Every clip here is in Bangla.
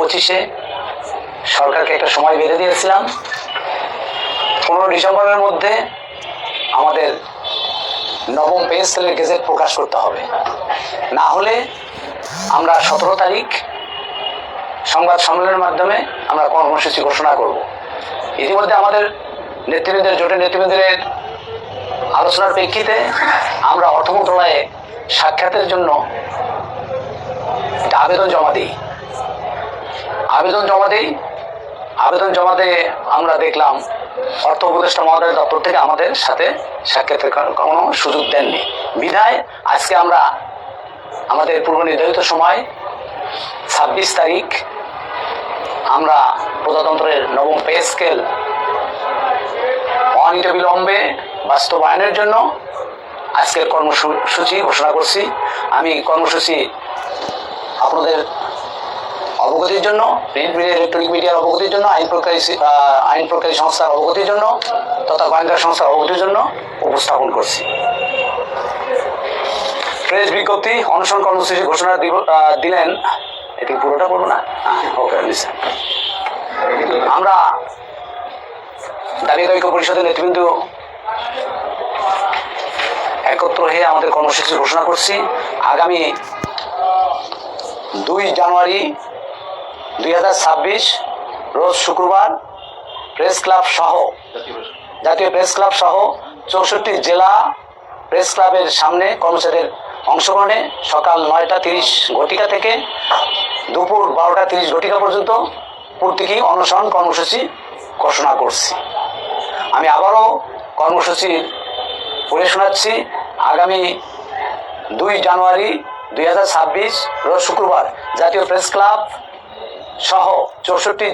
2025-এ সরকারকে একটা সময় বেঁধে দিয়েছিলাম। 15 ডিসেম্বরের মধ্যে আমাদের নবম পে স্কেলের গেজেট প্রকাশ করতে হবে, না হলে আমরা 17 তারিখ সংবাদ সম্মেলনের মাধ্যমে আমরা কর্মসূচি ঘোষণা করব। ইতিমধ্যে আমাদের নেতৃবৃন্দের, জোটের নেতৃবৃন্দের আলোচনার প্রেক্ষিতে আমরা অর্থ মন্ত্রণালয়ে সাক্ষাতের জন্য আবেদন জমা দিই। আমরা দেখলাম অর্থ উপদেষ্টা মহোদয়ের দপ্তর থেকে আমাদের সাথে সাক্ষাতের কোনো সুযোগ দেননি। বিধায় আজকে আমরা আমাদের পূর্ব নির্ধারিত সময় 26 তারিখ আমরা প্রজাতন্ত্রের নবম পে স্কেল অনিতবিলম্বে বাস্তবায়নের জন্য আজকের কর্মসূচি ঘোষণা করছি। আমি কর্মসূচি আপনাদের অবগতির জন্য, প্রিন্ট মিডিয়া, ইলেকট্রনিক মিডিয়ার অবগতির জন্য, আইন প্রকারী সংস্থার অবগতির জন্য তথা গোয়েন্দা সংস্থার অবগতির জন্য উপস্থাপন করছি। প্রেস বিজ্ঞপ্তি অনশন কর্মসূচি ঘোষণা দিলেন। এটি পুরোটা বলবো না? ওকে। আমরা দাবি ঐক্য পরিষদের নেতৃবৃন্দ একত্র হয়ে আমাদের কর্মসূচি ঘোষণা করছি। আগামী 2 জানুয়ারি 2026 রোজ শুক্রবার জাতীয় প্রেস ক্লাব সহ 64 জেলা প্রেস ক্লাবের সামনে কর্মচারীদের অংশগ্রহণে সকাল 9টা 30 থেকে দুপুর 12টা 30 পর্যন্ত প্রতীকী অনশন কর্মসূচি ঘোষণা করছি। আমি আবারও কর্মসূচি পড়ে শোনাচ্ছি। আগামী 2 জানুয়ারি 2026 রোজ শুক্রবার জাতীয় প্রেস ক্লাব সহ 64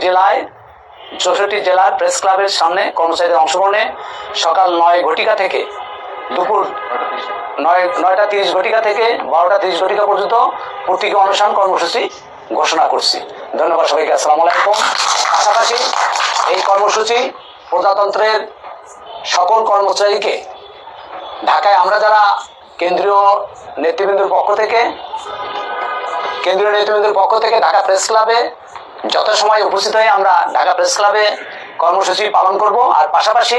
জেলার প্রেস ক্লাবের সামনে কর্মচারীদের অংশগ্রহণে সকাল 9 থেকে দুপুর 9টা 30 থেকে 12টা 30 পর্যন্ত প্রতীকী অনশন কর্মসূচি ঘোষণা করছি। ধন্যবাদ সবাইকে। আসসালামু আলাইকুম। পাশাপাশি এই কর্মসূচি প্রজাতন্ত্রের সকল কর্মচারীকে ঢাকায় আমরা যারা কেন্দ্রীয় নেতৃবৃন্দের পক্ষ থেকে ঢাকা প্রেস ক্লাবে যথাসময়ে উপস্থিত হয়ে আমরা ঢাকা প্রেস ক্লাবে কর্মসূচি পালন করব। আর পাশাপাশি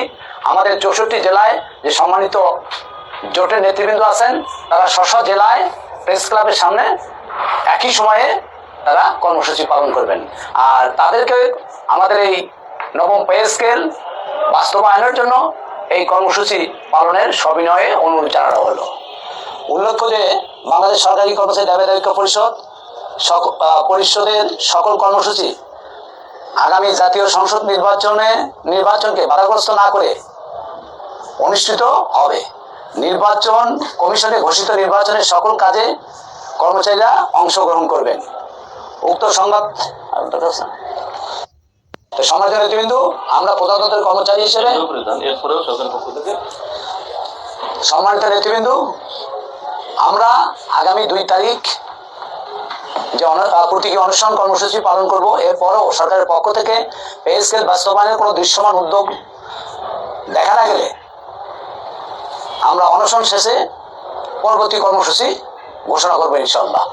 আমাদের 64 জেলায় যে সম্মানিত জোটের নেতৃবৃন্দ আছেন তারা স্ব জেলায় প্রেস ক্লাবের সামনে একই সময়ে তারা কর্মসূচি পালন করবেন। আর তাদেরকে আমাদের এই নবম পে স্কেল বাস্তবায়নের জন্য এই কর্মসূচি পালনের সবিনয়ে অনুরোধ জানানো হলো। উল্লেখ্য যে বাংলাদেশ সরকারি কর্মচারী দাবি ঐক্য পরিষদের সকল কর্মসূচি আগামী জাতীয় সংসদ নির্বাচনকে বাধাগ্রস্ত না করে অনুষ্ঠিত হবে। নির্বাচন কমিশনে ঘোষিত নির্বাচনের সকল কাজে কর্মচারীরা অংশগ্রহণ করবেন। উক্ত সম্মানিত নেতৃবৃন্দ, আমরা প্রজাতন্ত্রের কর্মচারী হিসেবে সম্মানিত নেতৃবৃন্দ, আমরা আগামী 2 তারিখ যে প্রতীকী অনশন কর্মসূচি পালন করব। এরপরও সরকারের পক্ষ থেকে পে স্কেল বাস্তবায়নের কোনো দৃশ্যমান উদ্যোগ দেখা না গেলে আমরা অনশন শেষে পরবর্তী কর্মসূচি ঘোষণা করবো ইনশাআল্লাহ।